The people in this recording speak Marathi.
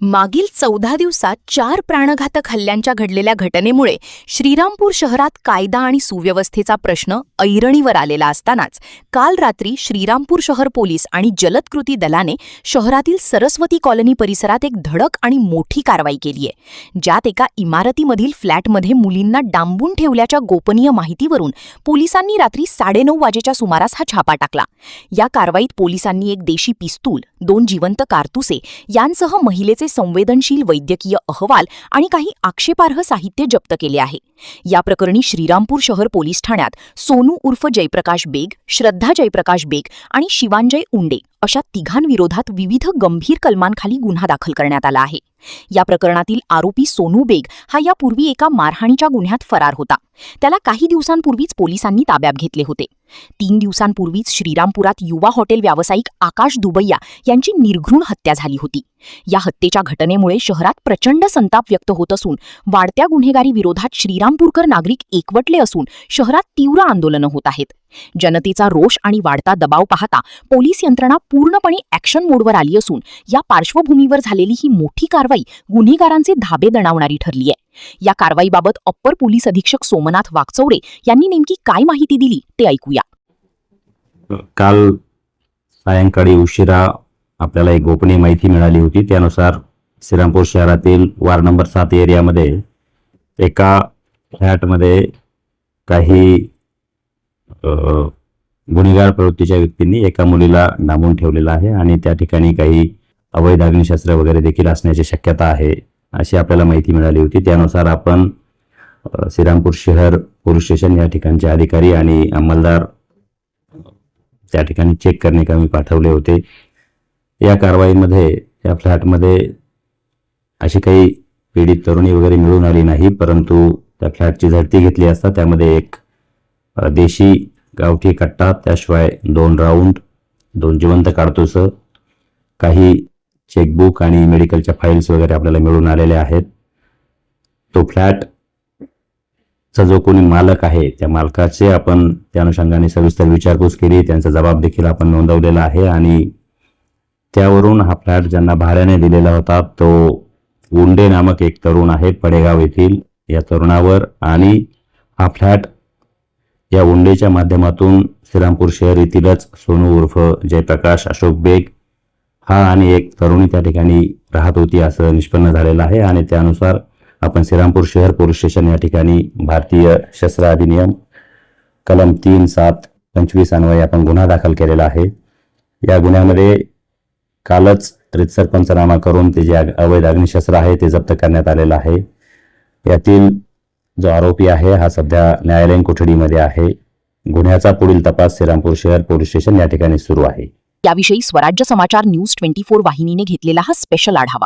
मागील 14 दिवसात 4 प्राणघातक हल्ल्यांच्या घडलेल्या घटनेमुळे श्रीरामपूर शहरात कायदा आणि सुव्यवस्थेचा प्रश्न ऐरणीवर आलेला असतानाच काल रात्री श्रीरामपूर शहर पोलीस आणि जलद कृती दलाने शहरातील सरस्वती कॉलनी परिसरात एक धडक आणि मोठी कारवाई केली आहे, ज्यात एका इमारतीमधील फ्लॅटमध्ये मुलींना डांबून ठेवल्याच्या गोपनीय माहितीवरून पोलिसांनी रात्री 9:30 वाजेच्या सुमारास हा छापा टाकला। या कारवाईत पोलिसांनी एक देशी पिस्तूल, 2 जिवंत कारतुसे यांसह महिलेचे संवेदनशील वैद्यकीय अहवाल आणि काही आक्षेपार्ह साहित्य जप्त केले आहे। या प्रकरणी श्रीरामपूर शहर पोलीस ठाण्यात सोनू उर्फ जयप्रकाश बेग, श्रद्धा जयप्रकाश बेग आणि शिवांजय उंडे अशा तिघांविरोधात विविध गंभीर कलमांखाली गुन्हा दाखल करण्यात आला आहे। या प्रकरणातील आरोपी सोनू बेग हा यापूर्वी एका मारहाणीच्या गुन्ह्यात फरार होता। त्याला काही दिवसांपूर्वीच पोलिसांनी ताब्यात घेतले होते। 3 दिवसांपूर्वीच श्रीरामपुरात युवा हॉटेल व्यावसायिक आकाश दुबैया यांची निर्घृण हत्या झाली होती। या हत्येच्या घटनेमुळे शहरात प्रचंड संताप व्यक्त होत असून वाढत्या गुन्हेगारी विरोधात श्रीरामपूरकर नागरिक एकवटले असून शहरात तीव्र आंदोलनं होत आहेत। जनतेचा रोष आणि वाढता दबाव पाहता पोलीस यंत्रणा पूर्णपणे ॲक्शन मोडवर आली असून या पार्श्वभूमीवर झालेली ही मोठी कारवाई गुन्हेगारांचे धाबे दणावणारी ठरली आहे। या कारवाईबाबत अप्पर पोलीस अधीक्षक सोमनाथ वागचौरे यांनी नेमकी काय माहिती दिली ते ऐकूया। काल सायंकाळी उशिरा आपल्याला एक गोपनीय माहिती मिळाली होती। त्यानुसार श्रीरामपूर शहरातील वार्ड नंबर 7 एरियामध्ये एका फ्लॅटमध्ये काही गुन्हेगार प्रवृत्तीच्या व्यक्तींनी एका मुलीला डांबून ठेवलेला आहे आणि त्या ठिकाणी काही अवैध अग्निशस्त्र वगैरे देखील असण्याची शक्यता आहे अशी आपल्याला माहिती मिळाली होती। त्यानुसार आपण श्रीरामपूर शहर पोलीस स्टेशन या ठिकाणचे अधिकारी आणि अंमलदार त्या ठिकाणी चेक करण्याकरता पाठवले होते। या कारवाईमध्ये या फ्लॅटमध्ये अशी काही पीडित तरुणी वगैरे मिळून आली नाही, परंतु त्या फ्लॅटची झडती घेतली असता त्यामध्ये एक देशी गावठी कट्टा, त्याशिवाय 2 राऊंड, 2 जिवंत कारतूस, काही चेकबुक आणि मेडिकलच्या फाईल्स वगैरे आपल्याला मिळून आलेल्या आहेत। तो फ्लॅटचा जो कोणी मालक आहे त्या मालकाचे आपण त्या अनुषंगाने सविस्तर विचारपूस केली, त्यांचा जबाब देखील आपण नोंदवलेला आहे आणि त्यावरून हा फ्लॅट ज्यांना भाड्याने दिलेला होता तो उंडे नामक एक तरुण आहे पडेगाव येथील, या तरुणावर आणि हा फ्लॅट या उंडेच्या माध्यमातून श्रीरामपूर शहर येथीलच सोनू उर्फ जयप्रकाश अशोक बेग हा आणि एक तरुणी त्या ठिकाणी राहत होती असं निष्पन्न झालेलं आहे आणि त्यानुसार आपण श्रीरामपूर शहर पोलीस स्टेशन या ठिकाणी भारतीय शस्त्र अधिनियम कलम 3-7-25 अन्वये आपण गुन्हा दाखल केलेला आहे। या गुन्ह्यामध्ये कालच रितसर पंचनामा करून ते जे अवैध अग्निशस्त्र आहे ते जप्त करण्यात आलेलं आहे। यातील जो आरोपी आहे हा सध्या न्यायालयीन कोठडीमध्ये आहे। गुन्ह्याचा पुढील तपास श्रीरामपूर शहर पोलीस स्टेशन या ठिकाणी सुरू आहे। याविषयी स्वराज्य समाचार न्यूज 24 वाहिनीने घेतलेला हा स्पेशल आढावा।